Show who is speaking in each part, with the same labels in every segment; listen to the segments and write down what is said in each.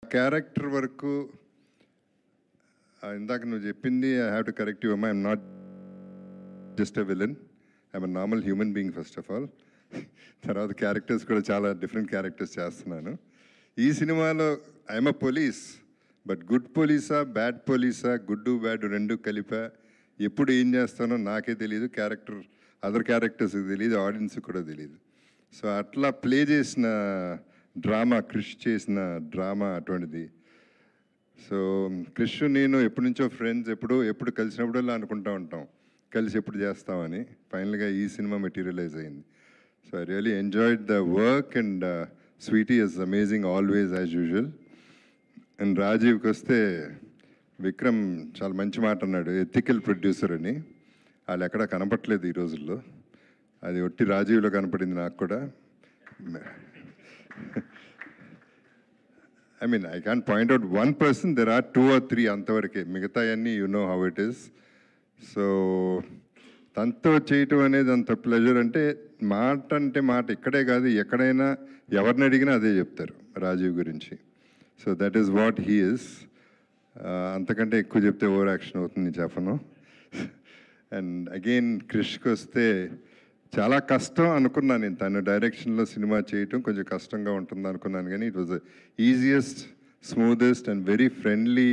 Speaker 1: Character వరకు ఇందాక నువ్వు చెప్పింది I have to correct you అమ్మా. I'm not just a villain, I'm a normal human being first of all. తర్వాత characters కూడా చాలా డిఫరెంట్ క్యారెక్టర్స్ చేస్తున్నాను. ఈ సినిమాలో I'm a police, but good పోలీసా బ్యాడ్ పోలీసా, గుడ్ బ్యాడ్ రెండు కలిపా ఎప్పుడు ఏం చేస్తానో నాకే తెలియదు, అదర్ క్యారెక్టర్స్కి తెలియదు, ఆడియన్స్కి కూడా తెలియదు. సో అట్లా ప్లే చేసిన డ్రామా, క్రిష్ చేసిన డ్రామా అటువంటిది. సో క్రిష్ నేను ఎప్పటి నుంచో ఫ్రెండ్స్, ఎప్పుడు కలిసినప్పుడల్లా అనుకుంటూ ఉంటాం కలిసి ఎప్పుడు చేస్తామని. ఫైనల్గా ఈ సినిమా మెటీరియలైజ్ అయింది. So I really enjoyed the work and Sweety is amazing always as usual. And రాజీవ్కి వస్తే విక్రమ్ చాలా మంచి మాట అన్నాడు, ఎథికల్ ప్రొడ్యూసర్ అని. వాళ్ళు ఎక్కడా కనపట్లేదు ఈ రోజుల్లో, అది ఒట్టి రాజీవ్లో కనపడింది నాకు కూడా. I mean, I can't point out one person, there are 2 or 3 అంతవరకే, మిగతా అన్నీ you know how it is. So తనతో చేయటం అనేది అంత ప్లెజర్. అంటే మాట ఇక్కడే కాదు, ఎక్కడైనా ఎవరిని అడిగినా అదే చెప్తారు రాజీవ్ గురించి. So that is what he is. అంతకంటే ఎక్కువ చెప్తే ఓవర్ యాక్షన్ అవుతుంది, చెప్పను. అండ్ అగైన్ క్రిష్కి వస్తే చాలా కష్టం అనుకున్నాను నేను. తను డైరెక్షన్లో సినిమా చేయటం కొంచెం కష్టంగా ఉంటుంది అనుకున్నాను, కానీ it was the easiest, smoothest and very friendly.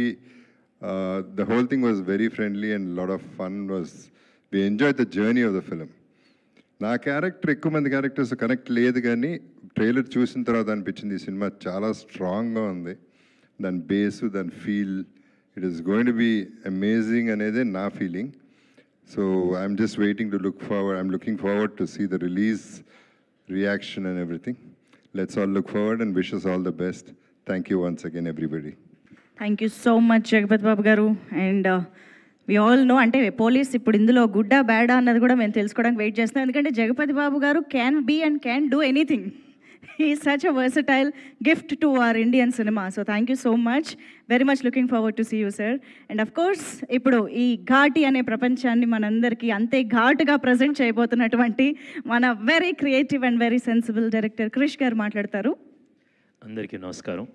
Speaker 1: The whole thing was very friendly and lot of fun. We enjoy the journey of the film. నా క్యారెక్టర్ ఎక్కువ మంది క్యారెక్టర్స్ కనెక్ట్ లేదు, కానీ ట్రైలర్ చూసిన తర్వాత అనిపించింది ఈ సినిమా చాలా స్ట్రాంగ్గా ఉంది. దాని బేసు, దాని feel, it is going to be amazing అనేదే నా feeling. So I'm just waiting to look forward. I'm looking forward to see the release, reaction and everything. Let's all look forward and wish us all the best. Thank you once again, everybody.
Speaker 2: Thank you so much, Jagapati Babu garu. And we all know, అంటే police ఇప్పుడు ఇందులో గుడ్డా బ్యాడా అన్నది కూడా మేము తెలుసుకోవడానికి wait చేస్తున్నాం. ఎందుకంటే Jagapathi Babu garu can be and can do anything. He is such a versatile gift to our Indian cinema. So thank you so much. Very much looking forward to see you, sir. And of course, ఇప్పుడు ఈ ఘాటి అనే ప్రపంచాన్ని మనందరికీ అంతే ఘాటుగా present చేయబోతున్నటువంటి మన very creative and very sensible director Krish garu మాట్లాడతారు.
Speaker 3: అందరికీ నమస్కారం.